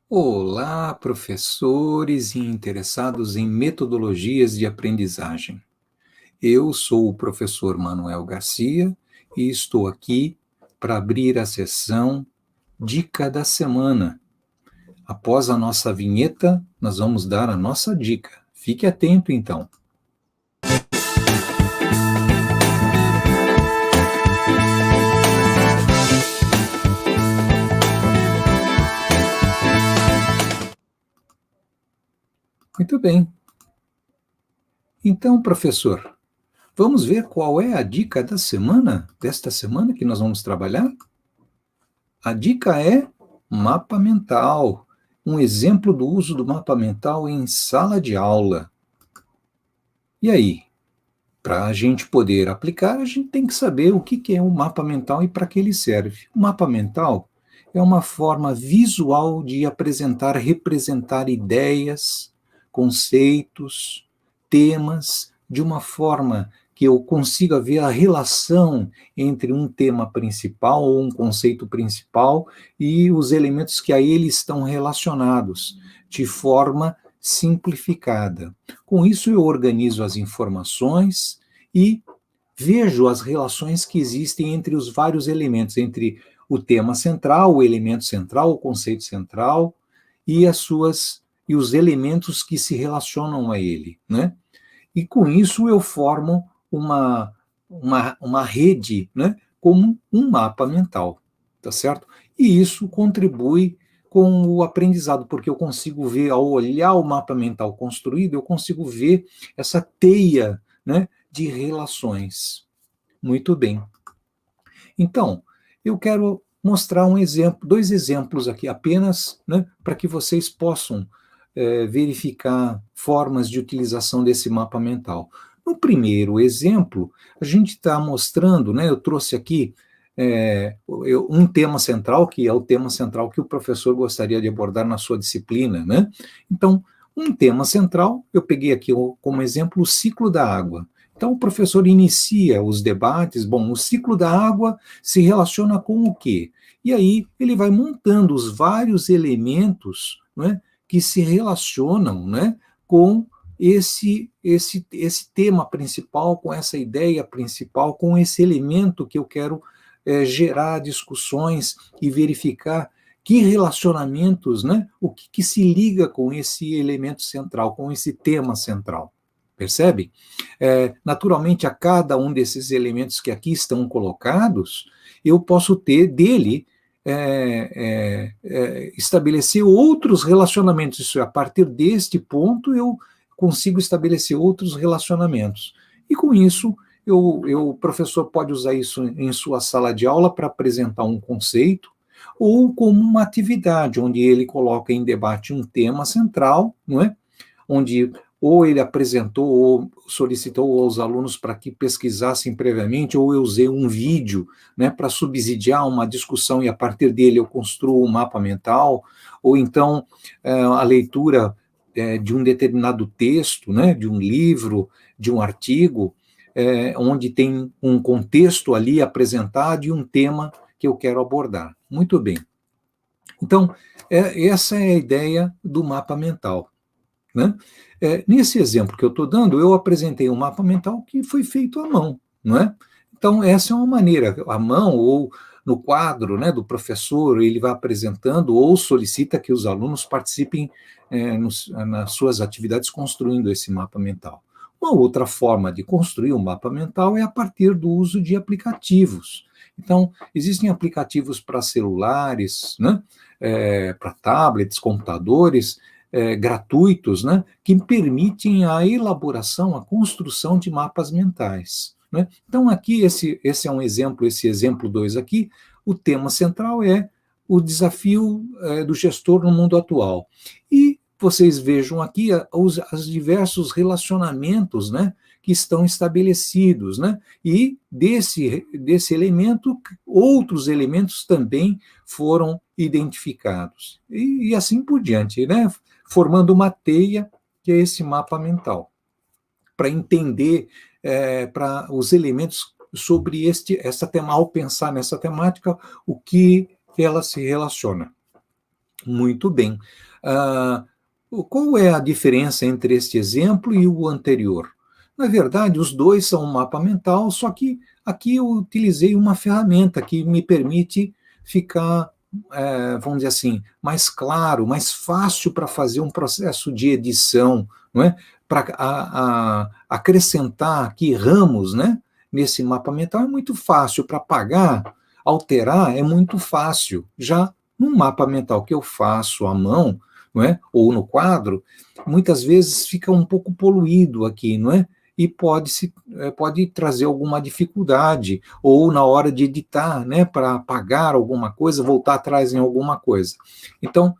Olá, professores e interessados em metodologias de aprendizagem. Eu sou o professor Manuel Garcia e estou aqui para abrir a sessão Dica da Semana. Após a nossa vinheta, nós vamos dar a nossa dica. Fique atento, então. Muito bem. Então, professor, vamos ver qual é a dica da semana, desta semana que nós vamos trabalhar? A dica é mapa mental, um exemplo do uso do mapa mental em sala de aula. E aí, para a gente poder aplicar, a gente tem que saber o que é um mapa mental e para que ele serve. O mapa mental é uma forma visual de apresentar, representar ideias, conceitos, temas, de uma forma que eu consiga ver a relação entre um tema principal ou um conceito principal e os elementos que a ele estão relacionados, de forma simplificada. Com isso, eu organizo as informações e vejo as relações que existem entre os vários elementos, entre o tema central, o elemento central, o conceito central e os elementos que se relacionam a ele, né? E com isso eu formo uma rede, né, como um mapa mental, tá certo? E isso contribui com o aprendizado, porque eu consigo ver, ao olhar o mapa mental construído, eu consigo ver essa teia, né, de relações. Muito bem. Então, eu quero mostrar um exemplo, dois exemplos aqui apenas, né, para que vocês possam verificar formas de utilização desse mapa mental. No primeiro exemplo, a gente está mostrando, né, eu trouxe aqui um tema central, que é o tema central que o professor gostaria de abordar na sua disciplina, né? Então, um tema central, eu peguei aqui como exemplo o ciclo da água. Então, o professor inicia os debates, bom, o ciclo da água se relaciona com o quê? E aí ele vai montando os vários elementos, né, que se relacionam, né, com esse tema principal, com essa ideia principal, com esse elemento que eu quero gerar discussões e verificar que relacionamentos, né, o que se liga com esse elemento central, com esse tema central. Percebe? Naturalmente, a cada um desses elementos que aqui estão colocados, eu posso ter dele estabelecer outros relacionamentos. Isso é, a partir deste ponto, eu consigo estabelecer outros relacionamentos. E com isso, o professor pode usar isso em sua sala de aula para apresentar um conceito, ou como uma atividade, onde ele coloca em debate um tema central, não é? Onde ou ele apresentou ou solicitou aos alunos para que pesquisassem previamente, ou eu usei um vídeo, né, para subsidiar uma discussão e a partir dele eu construo um mapa mental, ou então a leitura de um determinado texto, né, de um livro, de um artigo, onde tem um contexto ali apresentado e um tema que eu quero abordar. Muito bem. Então, essa é a ideia do mapa mental, né? Nesse exemplo que eu estou dando, eu apresentei um mapa mental que foi feito à mão, não é? Então, essa é uma maneira, à mão ou no quadro, né, do professor, ele vai apresentando ou solicita que os alunos participem nas suas atividades construindo esse mapa mental. Uma outra forma de construir um mapa mental é a partir do uso de aplicativos. Então, existem aplicativos para celulares, né, para tablets, computadores, gratuitos, né, que permitem a elaboração, a construção de mapas mentais, né? Então, aqui, esse é um exemplo, esse exemplo 2 aqui, o tema central é o desafio do gestor no mundo atual. E vocês vejam aqui os diversos relacionamentos, né, que estão estabelecidos, né? E desse elemento, outros elementos também foram identificados. E assim por diante, né? Formando uma teia, que é esse mapa mental, para entender para os elementos sobre essa tema, ao pensar nessa temática, o que ela se relaciona. Muito bem. Qual é a diferença entre este exemplo e o anterior? Na verdade, os dois são um mapa mental, só que aqui eu utilizei uma ferramenta que me permite ficar, vamos dizer assim, mais claro, mais fácil para fazer um processo de edição, não é? Para acrescentar aqui ramos, né? Nesse mapa mental é muito fácil, para apagar, alterar é muito fácil. Já no mapa mental que eu faço à mão, não é? Ou no quadro, muitas vezes fica um pouco poluído aqui, não é? E pode trazer alguma dificuldade, ou na hora de editar, né, para apagar alguma coisa, voltar atrás em alguma coisa. Então,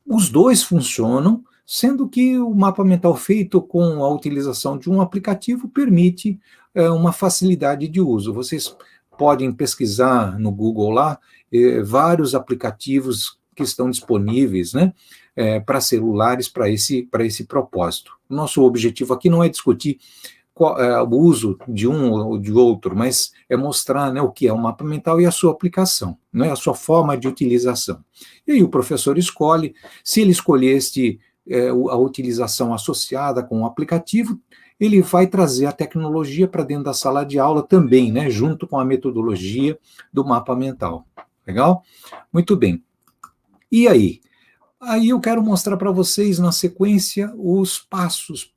os dois funcionam, sendo que o mapa mental feito com a utilização de um aplicativo permite uma facilidade de uso. Vocês podem pesquisar no Google lá vários aplicativos que estão disponíveis, né, para celulares para esse propósito. Nosso objetivo aqui não é discutir o uso de um ou de outro, mas é mostrar, né, o que é o mapa mental e a sua aplicação, né, a sua forma de utilização. E aí o professor escolhe, se ele escolher a utilização associada com o aplicativo, ele vai trazer a tecnologia para dentro da sala de aula também, né, junto com a metodologia do mapa mental. Legal? Muito bem. E aí? Aí eu quero mostrar para vocês, na sequência, os passos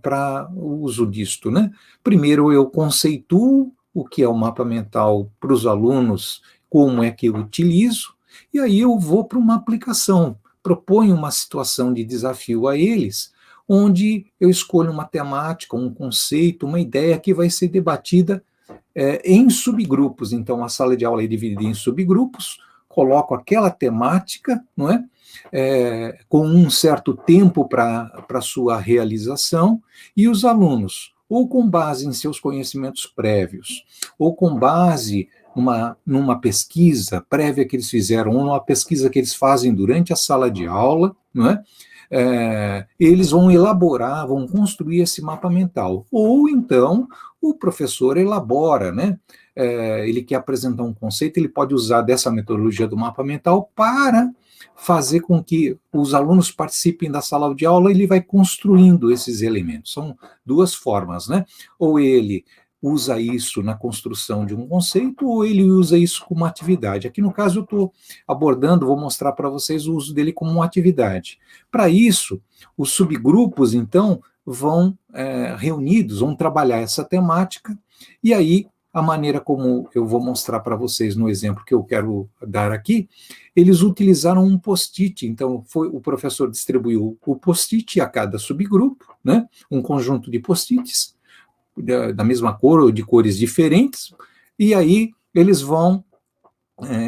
para o uso disto, né? Primeiro eu conceituo o que é o mapa mental para os alunos, como é que eu utilizo, e aí eu vou para uma aplicação, proponho uma situação de desafio a eles, onde eu escolho uma temática, um conceito, uma ideia que vai ser debatida em subgrupos. Então, a sala de aula é dividida em subgrupos, coloco aquela temática, não é? Com um certo tempo para sua realização, e os alunos, ou com base em seus conhecimentos prévios, ou com base numa pesquisa prévia que eles fizeram, ou numa pesquisa que eles fazem durante a sala de aula, não é? Eles vão elaborar, vão construir esse mapa mental. Ou então o professor elabora, né? Ele quer apresentar um conceito, ele pode usar dessa metodologia do mapa mental para fazer com que os alunos participem da sala de aula, e ele vai construindo esses elementos. São duas formas, né? Ou ele usa isso na construção de um conceito, ou ele usa isso como atividade. Aqui, no caso, eu estou abordando, vou mostrar para vocês o uso dele como uma atividade. Para isso, os subgrupos, então, vão reunidos, vão trabalhar essa temática, e aí a maneira como eu vou mostrar para vocês no exemplo que eu quero dar aqui, eles utilizaram um post-it. Então, o professor distribuiu o post-it a cada subgrupo, né? Um conjunto de post-its da mesma cor ou de cores diferentes, e aí eles vão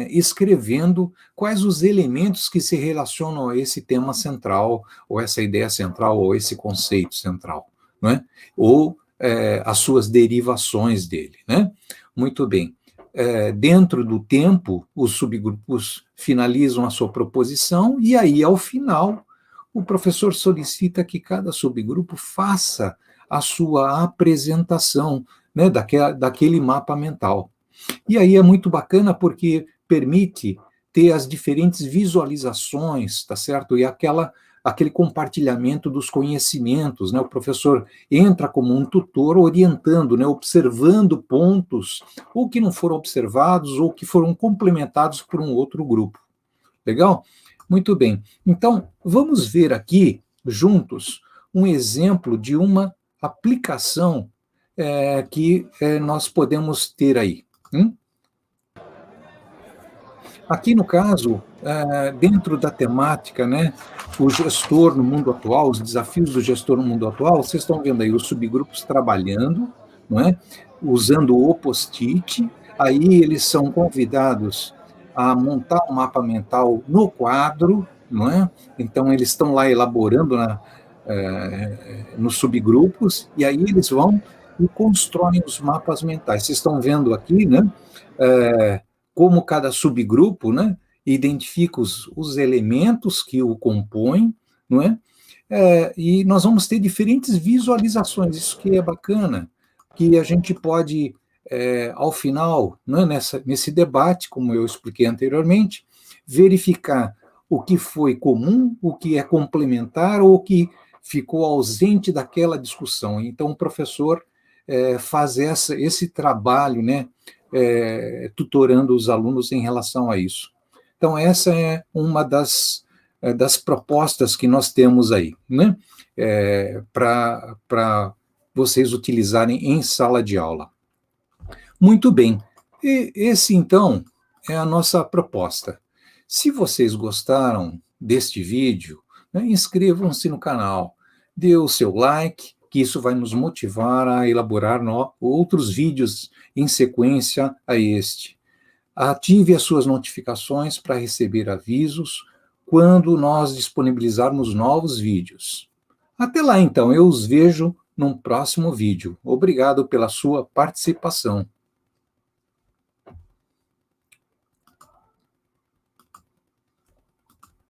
escrevendo quais os elementos que se relacionam a esse tema central, ou essa ideia central, ou esse conceito central, não é? Ou as suas derivações dele, né? Muito bem. Dentro do tempo, os subgrupos finalizam a sua proposição, e aí, ao final, o professor solicita que cada subgrupo faça a sua apresentação, né, daquele mapa mental. E aí é muito bacana porque permite ter as diferentes visualizações, tá certo? E aquele compartilhamento dos conhecimentos, né? O professor entra como um tutor orientando, né? Observando pontos, ou que não foram observados, ou que foram complementados por um outro grupo. Legal? Muito bem. Então, vamos ver aqui, juntos, um exemplo de uma aplicação que nós podemos ter aí. Aqui, no caso, dentro da temática, né, o gestor no mundo atual, os desafios do gestor no mundo atual, vocês estão vendo aí os subgrupos trabalhando, não é? Usando o post-it, aí eles são convidados a montar um mapa mental no quadro, não é? Então, eles estão lá elaborando nos subgrupos, e aí eles vão e constroem os mapas mentais. Vocês estão vendo aqui, né? Como cada subgrupo, né, identifica os elementos que o compõem, não é? E nós vamos ter diferentes visualizações, isso que é bacana, que a gente pode, ao final, né, nesse debate, como eu expliquei anteriormente, verificar o que foi comum, o que é complementar ou o que ficou ausente daquela discussão. Então, o professor faz esse trabalho, né, tutorando os alunos em relação a isso. Então, essa é uma das propostas que nós temos aí, né, para vocês utilizarem em sala de aula. Muito bem. E esse, então, é a nossa proposta. Se vocês gostaram deste vídeo, né, inscrevam-se no canal, dê o seu like, que isso vai nos motivar a elaborar outros vídeos em sequência a este. Ative as suas notificações para receber avisos quando nós disponibilizarmos novos vídeos. Até lá, então, eu os vejo num próximo vídeo. Obrigado pela sua participação.